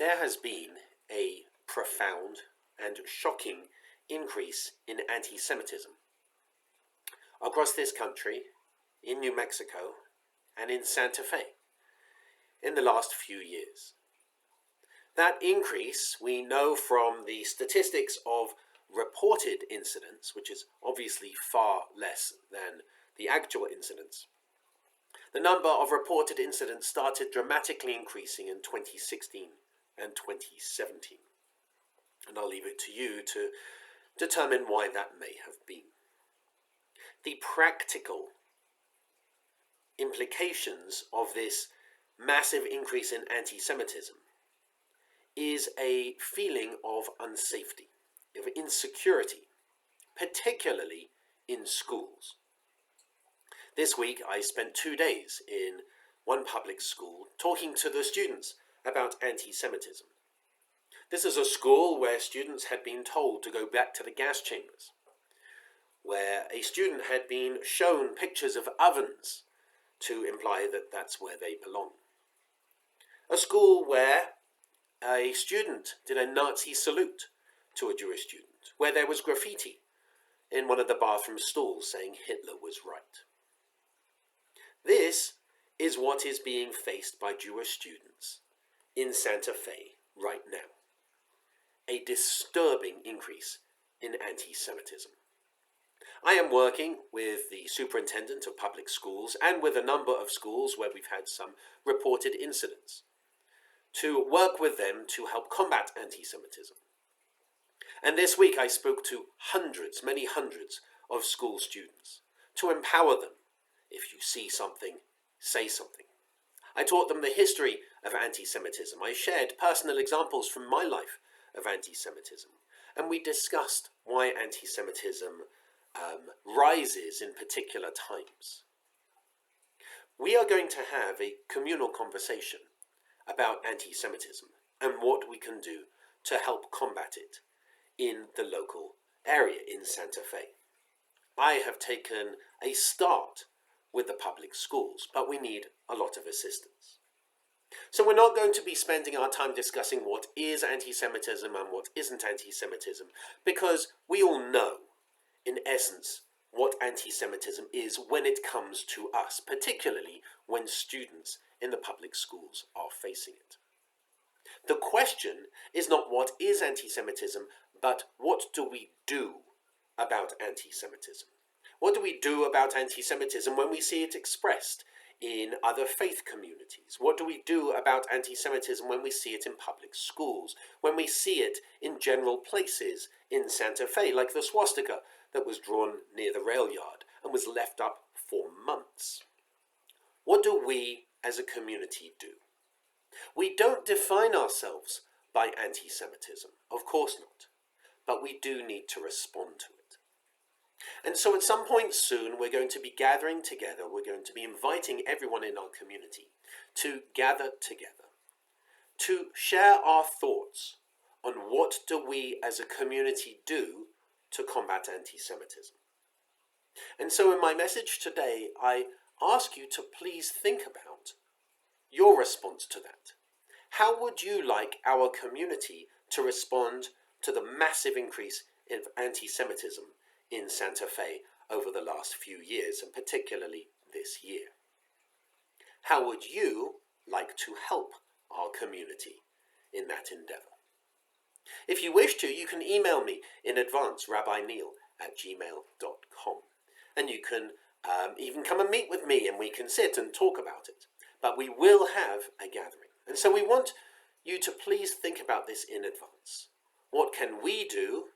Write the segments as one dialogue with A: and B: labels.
A: there has been a profound and shocking increase in anti-Semitism across this country, in New Mexico, and in Santa Fe in the last few years. That increase we know from the statistics of reported incidents, which is obviously far less than the actual incidents. The number of reported incidents started dramatically increasing in 2016 and 2017. And I'll leave it to you to determine why that may have been. The practical implications of this massive increase in anti-Semitism is a feeling of unsafety, of insecurity, particularly in schools. This week I spent 2 days in one public school talking to the students about anti-Semitism. This is a school where students had been told to go back to the gas chambers, where a student had been shown pictures of ovens to imply that that's where they belong. A school where a student did a Nazi salute to a Jewish student, where there was graffiti in one of the bathroom stalls saying Hitler was right. This is what is being faced by Jewish students in Santa Fe right now. A disturbing increase in anti-Semitism. I am working with the superintendent of public schools and with a number of schools where we've had some reported incidents to work with them to help combat anti-Semitism. And this week I spoke to hundreds, many hundreds of school students to empower them. If you see something, say something. I taught them the history of anti-Semitism. I shared personal examples from my life of anti-Semitism. And we discussed why anti-Semitism rises in particular times. We are going to have a communal conversation about anti-Semitism and what we can do to help combat it in the local area in Santa Fe. I have taken a start with the public schools, but we need a lot of assistance. So we're not going to be spending our time discussing what is anti-Semitism and what isn't anti-Semitism, because we all know, in essence, what anti-Semitism is when it comes to us, particularly when students in the public schools are facing it. The question is not what is anti-Semitism, but what do we do about anti-Semitism? What do we do about anti-Semitism when we see it expressed in other faith communities? What do we do about anti-Semitism when we see it in public schools? When we see it in general places in Santa Fe, like the swastika that was drawn near the rail yard and was left up for months? What do we as a community do? We don't define ourselves by anti-Semitism, of course not, but we do need to respond to it. And so at some point soon, we're going to be gathering together, we're going to be inviting everyone in our community to gather together, to share our thoughts on what do we as a community do to combat anti-Semitism. And so in my message today, I ask you to please think about your response to that. How would you like our community to respond to the massive increase in anti-Semitism in Santa Fe over the last few years, and particularly this year? How would you like to help our community in that endeavor? If you wish to, you can email me in advance, rabbineil@gmail.com. And you can even come and meet with me and we can sit and talk about it. But we will have a gathering. And so we want you to please think about this in advance. What can we do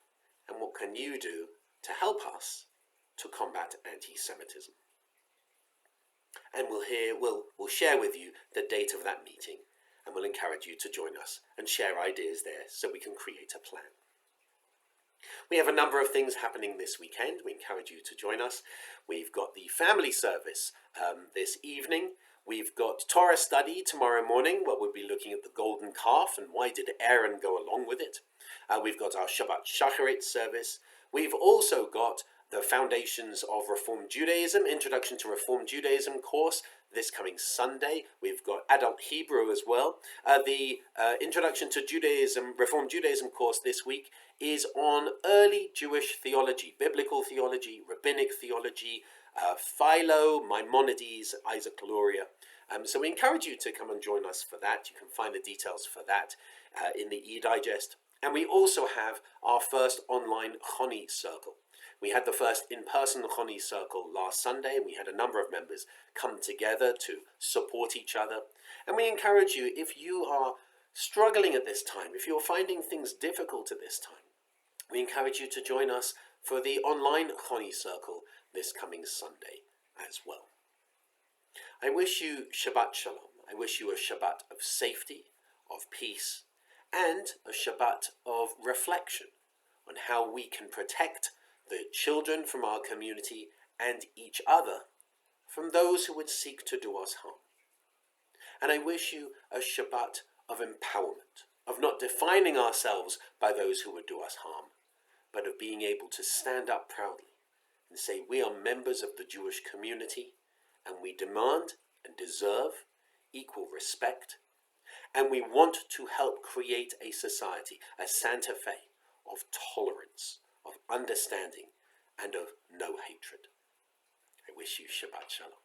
A: and what can you do to help us to combat anti-Semitism? And we'll share with you the date of that meeting, and we'll encourage you to join us and share ideas there so we can create a plan. We have a number of things happening this weekend. We encourage you to join us. We've got the family service this evening. We've got Torah study tomorrow morning, where we'll be looking at the golden calf and why did Aaron go along with it. We've got our Shabbat Shacharit service. We've also got the Foundations of Reform Judaism, Introduction to Reform Judaism course this coming Sunday. We've got Adult Hebrew as well. The Introduction to Judaism, Reform Judaism course this week is on early Jewish theology, biblical theology, rabbinic theology, Philo, Maimonides, Isaac Luria. So we encourage you to come and join us for that. You can find the details for that in the e-digest. And we also have our first online Choni Circle. We had the first in-person Choni Circle last Sunday, and we had a number of members come together to support each other. And we encourage you, if you are struggling at this time, if you're finding things difficult at this time, we encourage you to join us for the online Choni Circle this coming Sunday as well. I wish you Shabbat Shalom. I wish you a Shabbat of safety, of peace, and a Shabbat of reflection on how we can protect the children from our community and each other from those who would seek to do us harm. And I wish you a Shabbat of empowerment, of not defining ourselves by those who would do us harm, but of being able to stand up proudly and say we are members of the Jewish community and we demand and deserve equal respect, and we want to help create a society, a Santa Fe, of tolerance, of understanding, and of no hatred. I wish you Shabbat Shalom.